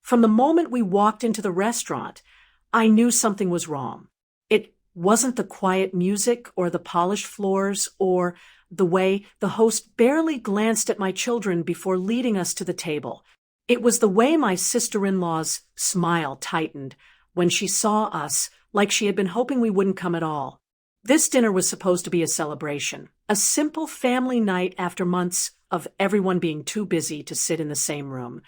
From the moment we walked into the restaurant, I knew something was wrong. It wasn't the quiet music or the polished floors or the way the host barely glanced at my children before leading us to the table. It was the way my sister-in-law's smile tightened when she saw us, like she had been hoping we wouldn't come at all. This dinner was supposed to be a celebration, a simple family night after months of everyone being too busy to sit in the same room.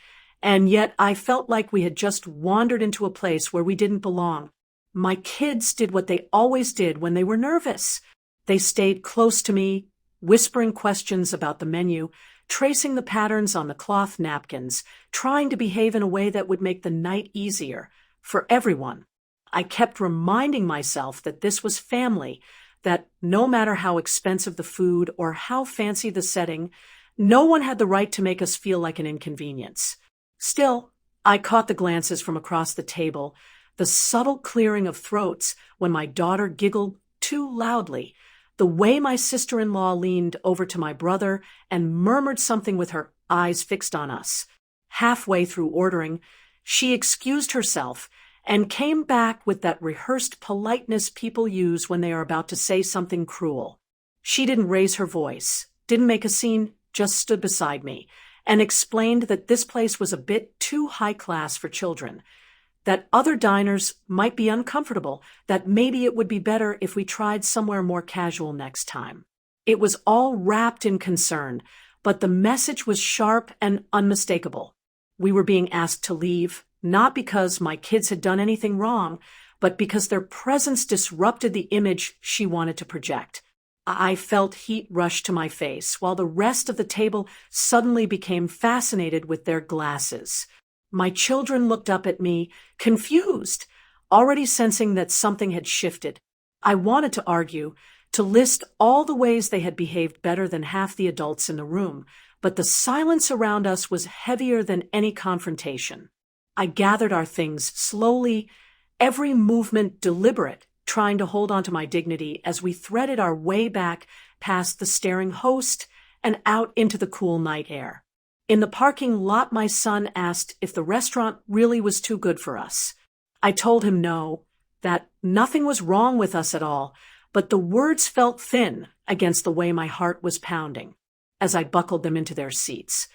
And yet I felt like we had just wandered into a place where we didn't belong. My kids did what they always did when they were nervous. They stayed close to me, whispering questions about the menu, tracing the patterns on the cloth napkins, trying to behave in a way that would make the night easier for everyone. I kept reminding myself that this was family, that no matter how expensive the food or how fancy the setting, no one had the right to make us feel like an inconvenience. Still, I caught the glances from across the table, the subtle clearing of throats when my daughter giggled too loudly, the way my sister-in-law leaned over to my brother and murmured something with her eyes fixed on us. Halfway through ordering, she excused herself and came back with that rehearsed politeness people use when they are about to say something cruel. She didn't raise her voice, didn't make a scene, just stood beside me, and explained that this place was a bit too high class for children, that other diners might be uncomfortable, that maybe it would be better if we tried somewhere more casual next time. It was all wrapped in concern, but the message was sharp and unmistakable. We were being asked to leave, not because my kids had done anything wrong, but because their presence disrupted the image she wanted to project. I felt heat rush to my face, while the rest of the table suddenly became fascinated with their glasses. My children looked up at me, confused, already sensing that something had shifted. I wanted to argue, to list all the ways they had behaved better than half the adults in the room, but the silence around us was heavier than any confrontation. I gathered our things slowly, every movement deliberate, trying to hold on to my dignity as we threaded our way back past the staring host and out into the cool night air. In the parking lot, my son asked if the restaurant really was too good for us. I told him no, that nothing was wrong with us at all, but the words felt thin against the way my heart was pounding. As I buckled them into their seats,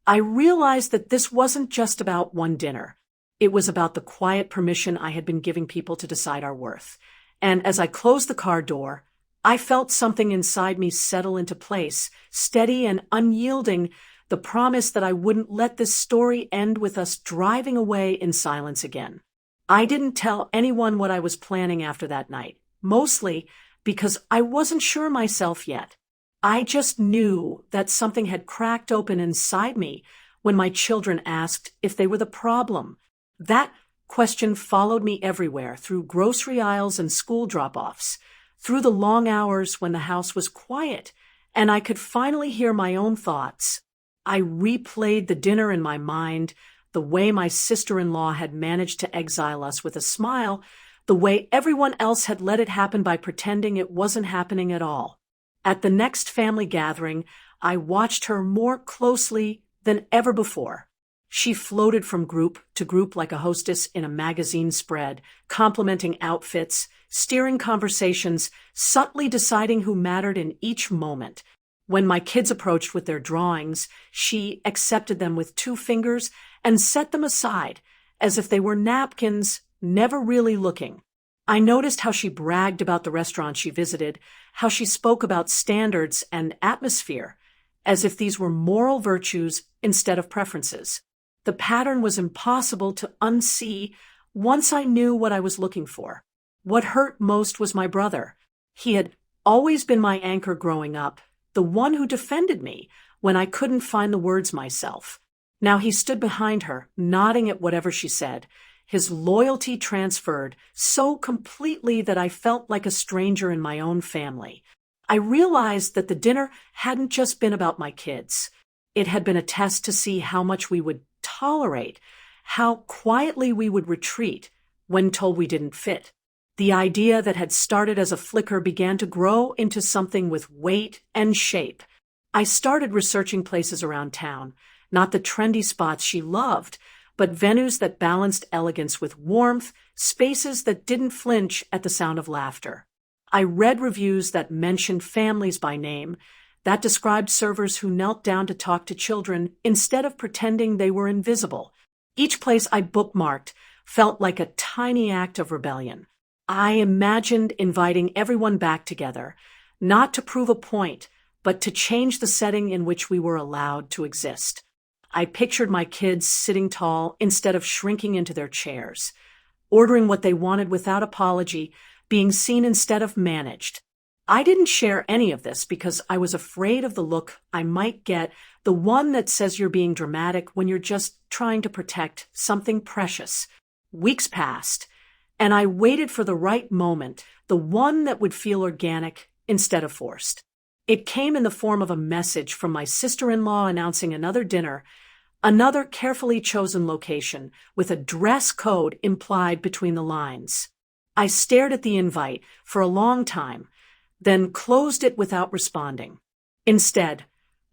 I realized that this wasn't just about one dinner. It was about the quiet permission I had been giving people to decide our worth. And as I closed the car door, I felt something inside me settle into place, steady and unyielding, the promise that I wouldn't let this story end with us driving away in silence again. I didn't tell anyone what I was planning after that night, mostly because I wasn't sure myself yet. I just knew that something had cracked open inside me when my children asked if they were the problem. That question followed me everywhere, through grocery aisles and school drop-offs, through the long hours when the house was quiet and I could finally hear my own thoughts. I replayed the dinner in my mind, the way my sister-in-law had managed to exile us with a smile, the way everyone else had let it happen by pretending it wasn't happening at all. At the next family gathering, I watched her more closely than ever before. She floated from group to group like a hostess in a magazine spread, complimenting outfits, steering conversations, subtly deciding who mattered in each moment. When my kids approached with their drawings, she accepted them with 2 fingers and set them aside, as if they were napkins, never really looking. I noticed how she bragged about the restaurant she visited, how she spoke about standards and atmosphere, as if these were moral virtues instead of preferences. The pattern was impossible to unsee once I knew what I was looking for. What hurt most was my brother. He had always been my anchor growing up, the one who defended me when I couldn't find the words myself. Now he stood behind her, nodding at whatever she said. His loyalty transferred so completely that I felt like a stranger in my own family. I realized that the dinner hadn't just been about my kids. It had been a test to see how much we would tolerate, how quietly we would retreat when told we didn't fit. The idea that had started as a flicker began to grow into something with weight and shape. I started researching places around town, not the trendy spots she loved, but venues that balanced elegance with warmth, spaces that didn't flinch at the sound of laughter. I read reviews that mentioned families by name, that described servers who knelt down to talk to children instead of pretending they were invisible. Each place I bookmarked felt like a tiny act of rebellion. I imagined inviting everyone back together, not to prove a point, but to change the setting in which we were allowed to exist. I pictured my kids sitting tall instead of shrinking into their chairs, ordering what they wanted without apology, being seen instead of managed. I didn't share any of this because I was afraid of the look I might get, the one that says you're being dramatic when you're just trying to protect something precious. Weeks passed, and I waited for the right moment, the one that would feel organic instead of forced. It came in the form of a message from my sister-in-law announcing another dinner, another carefully chosen location, with a dress code implied between the lines. I stared at the invite for a long time, then closed it without responding. Instead,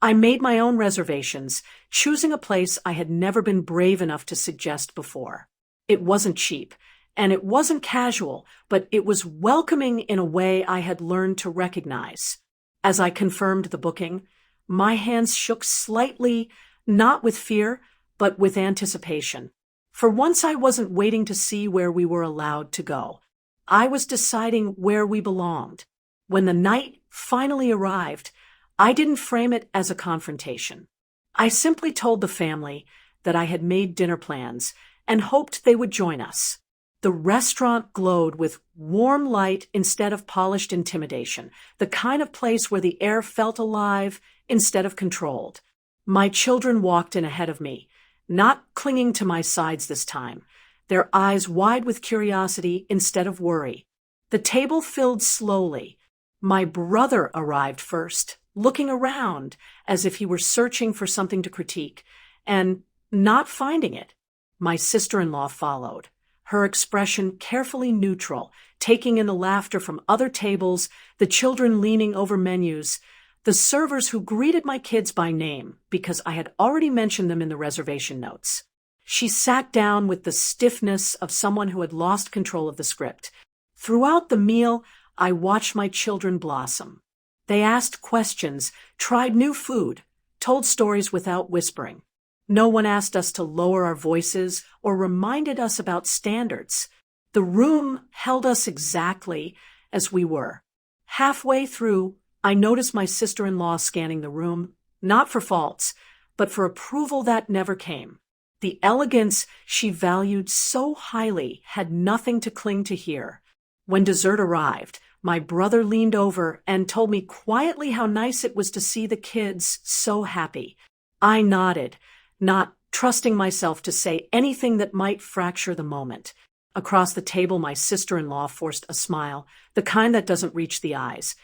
I made my own reservations, choosing a place I had never been brave enough to suggest before. It wasn't cheap, and it wasn't casual, but it was welcoming in a way I had learned to recognize. As I confirmed the booking, my hands shook slightly, not with fear, but with anticipation. For once I wasn't waiting to see where we were allowed to go. I was deciding where we belonged. When the night finally arrived, I didn't frame it as a confrontation. I simply told the family that I had made dinner plans and hoped they would join us. The restaurant glowed with warm light instead of polished intimidation, the kind of place where the air felt alive instead of controlled. My children walked in ahead of me, not clinging to my sides this time, their eyes wide with curiosity instead of worry. The table filled slowly. My brother arrived first, looking around as if he were searching for something to critique, and not finding it. My sister-in-law followed, her expression carefully neutral, taking in the laughter from other tables, the children leaning over menus, the servers who greeted my kids by name because I had already mentioned them in the reservation notes. She sat down with the stiffness of someone who had lost control of the script. Throughout the meal, I watched my children blossom. They asked questions, tried new food, told stories without whispering. No one asked us to lower our voices or reminded us about standards. The room held us exactly as we were. Halfway through, I noticed my sister-in-law scanning the room, not for faults, but for approval that never came. The elegance she valued so highly had nothing to cling to here. When dessert arrived, my brother leaned over and told me quietly how nice it was to see the kids so happy. I nodded, not trusting myself to say anything that might fracture the moment. Across the table, my sister-in-law forced a smile, the kind that doesn't reach the eyes,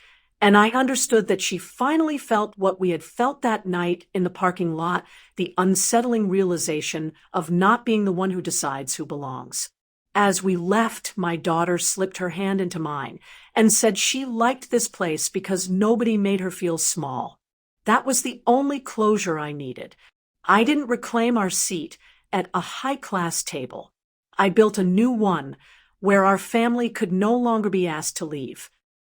and I understood that she finally felt what we had felt that night in the parking lot, the unsettling realization of not being the one who decides who belongs. As we left, my daughter slipped her hand into mine and said she liked this place because nobody made her feel small. That was the only closure I needed. I didn't reclaim our seat at a high-class table. I built a new one where our family could no longer be asked to leave.